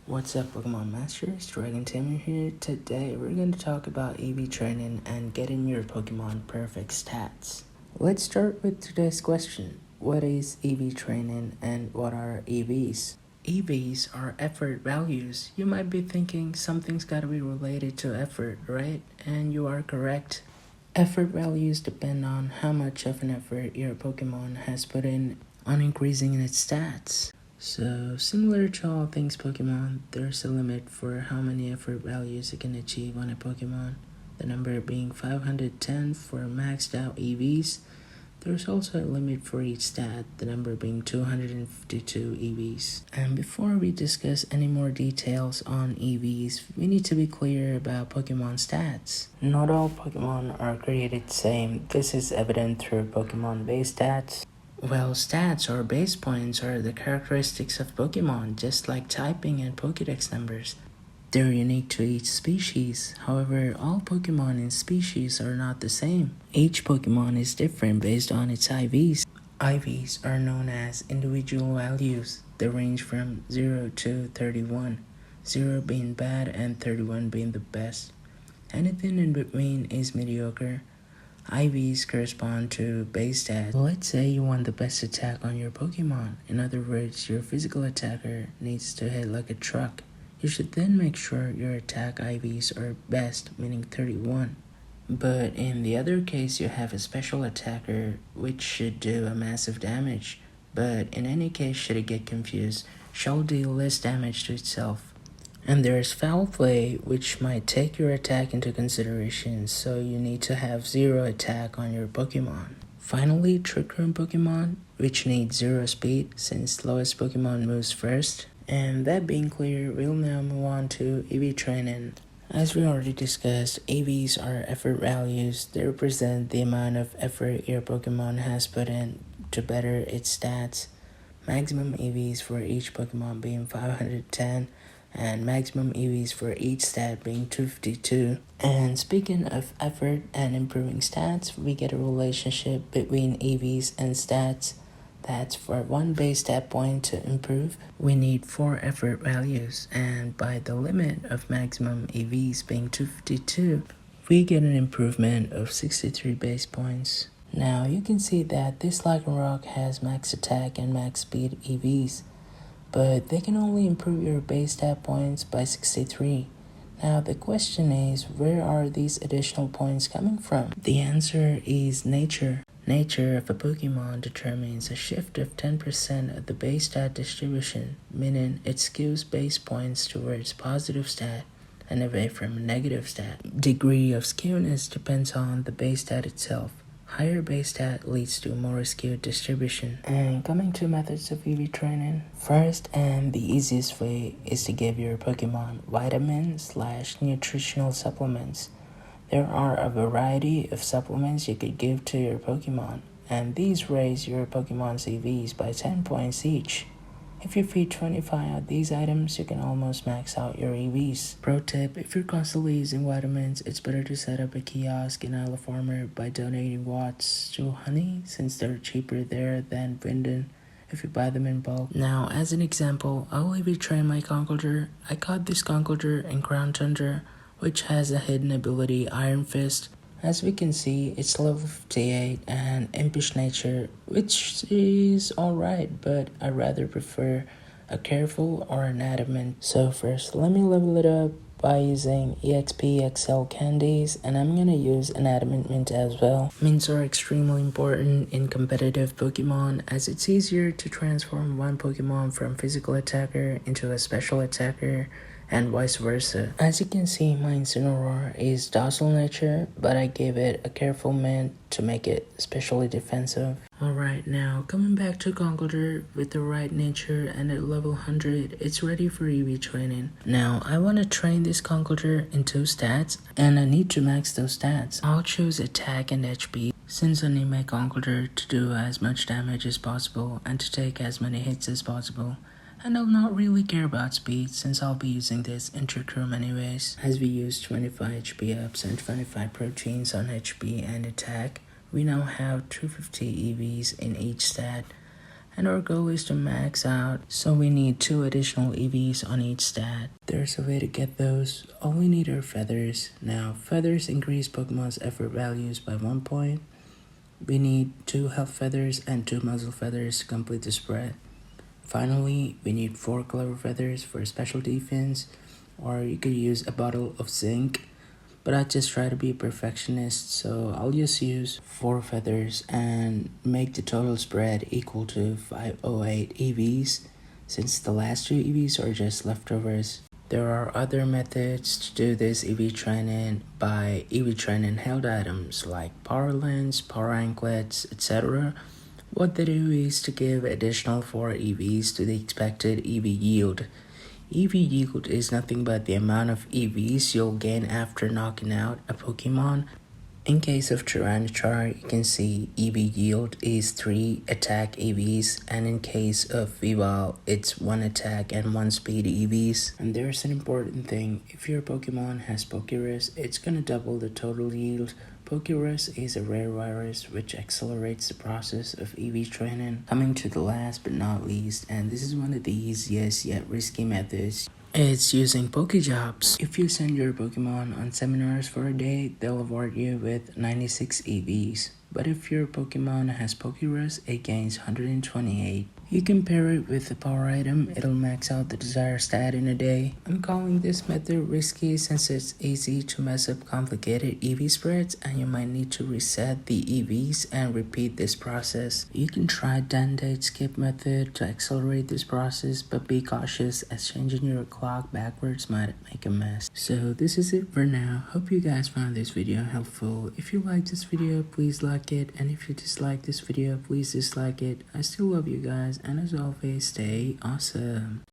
What's up, Pokemon Masters? Dragon Tamer here. Today we're going to talk about EV training and getting your Pokemon perfect stats. Let's start with today's question. What is EV training and what are EVs? EVs are effort values. You might be thinking something's gotta be related to effort, right? And you are correct. Effort values depend on how much of an effort your Pokemon has put in on increasing its stats. So, similar to all things Pokemon, there's a limit for how many effort values it can achieve on a Pokemon, the number being 510 for maxed out EVs. There's also a limit for each stat, the number being 252 EVs. And before we discuss any more details on EVs, we need to be clear about Pokemon stats. Not all Pokemon are created the same. This is evident through Pokemon base stats. Well, stats or base points are the characteristics of Pokemon, just like typing and Pokédex numbers. They're unique to each species. However, all Pokemon in species are not the same. Each Pokemon is different based on its IVs. IVs are known as individual values. They range from 0 to 31, 0 being bad and 31 being the best. Anything in between is mediocre. IVs correspond to base stats. Let's say you want the best attack on your Pokemon. In other words, your physical attacker needs to hit like a truck. You should then make sure your attack IVs are best, meaning 31. But in the other case, you have a special attacker which should do a massive damage. But in any case, should it get confused, shall deal less damage to itself. And there's foul play, which might take your attack into consideration, so you need to have 0 attack on your Pokemon. Finally, Trick Room Pokemon, which needs 0 speed, since slowest Pokemon moves first. And that being clear, we'll now move on to EV training. As we already discussed, EVs are effort values. They represent the amount of effort your Pokemon has put in to better its stats. Maximum EVs for each Pokemon being 510. And maximum EVs for each stat being 252. And speaking of effort and improving stats, we get a relationship between EVs and stats. That's for 1 base stat point to improve, we need 4 effort values, and by the limit of maximum EVs being 252, we get an improvement of 63 base points. Now you can see that this Lycanroc has max attack and max speed EVs, but they can only improve your base stat points by 63. Now the question is, where are these additional points coming from? The answer is nature. Nature of a Pokemon determines a shift of 10% of the base stat distribution, meaning it skews base points towards positive stat and away from negative stat. Degree of skewness depends on the base stat itself. Higher base stat leads to more skewed distribution. And coming to methods of EV training, first and the easiest way is to give your Pokemon vitamin/nutritional supplements. There are a variety of supplements you could give to your Pokemon, and these raise your Pokemon's EVs by 10 points each. If you feed 25 of these items, you can almost max out your EVs. Pro tip, if you're constantly using vitamins, it's better to set up a kiosk in Isle of Armor by donating watts to Honey, since they're cheaper there than Winden if you buy them in bulk. Now, as an example, I'll EV train my Conkeldurr. I caught this Conkeldurr in Crown Tundra, which has a hidden ability, Iron Fist. As we can see, it's level 58 and Impish Nature, which is alright, but I rather prefer a Careful or an Adamant. So first, let me level it up by using EXP XL candies, and I'm gonna use an Adamant Mint as well. Mints are extremely important in competitive Pokemon, as it's easier to transform one Pokemon from physical attacker into a special attacker, and vice versa. As you can see, my Incineroar is Docile Nature, but I gave it a Careful Mint to make it especially defensive. Alright, now coming back to Conkeldurr, with the right nature and at level 100, it's ready for EV training. Now, I want to train this Conkeldurr in 2 stats, and I need to max those stats. I'll choose attack and HP, since I need my Conkeldurr to do as much damage as possible and to take as many hits as possible. And I'll not really care about speed, since I'll be using this in Trick Room anyways. As we use 25 HP ups and 25 proteins on HP and attack, we now have 250 EVs in each stat, and our goal is to max out, so we need 2 additional EVs on each stat. There's a way to get those. All we need are feathers. Now, feathers increase Pokemon's effort values by 1 point. We need 2 health feathers and 2 muzzle feathers to complete the spread. Finally, we need 4 clever feathers for special defense, or you could use a bottle of zinc, but I just try to be a perfectionist, so I'll just use 4 feathers and make the total spread equal to 508 EVs, since the last 2 EVs are just leftovers. There are other methods to do this EV training by EV training held items like power lens, power anklets, etc. What they do is to give additional 4 EVs to the expected EV yield. EV yield is nothing but the amount of EVs you'll gain after knocking out a Pokemon. In case of Tyranitar, you can see EV yield is 3 attack EVs, and in case of Weavile, it's 1 attack and 1 speed EVs. And there's an important thing, if your Pokemon has Pokerus, it's gonna double the total yield. Pokerus is a rare virus which accelerates the process of EV training. Coming to the last but not least, and this is one of the easiest yet risky methods, it's using Pokejobs. If you send your Pokemon on seminars for a day, they'll award you with 96 EVs. But if your Pokemon has Pokerus, it gains 128. You can pair it with a power item, it'll max out the desired stat in a day. I'm calling this method risky since it's easy to mess up complicated EV spreads and you might need to reset the EVs and repeat this process. You can try Dendate skip method to accelerate this process, but be cautious as changing your clock backwards might make a mess. So this is it for now. Hope you guys found this video helpful. If you liked this video, please like it, and if you dislike this video, please dislike it. I still love you guys, and as always, stay awesome.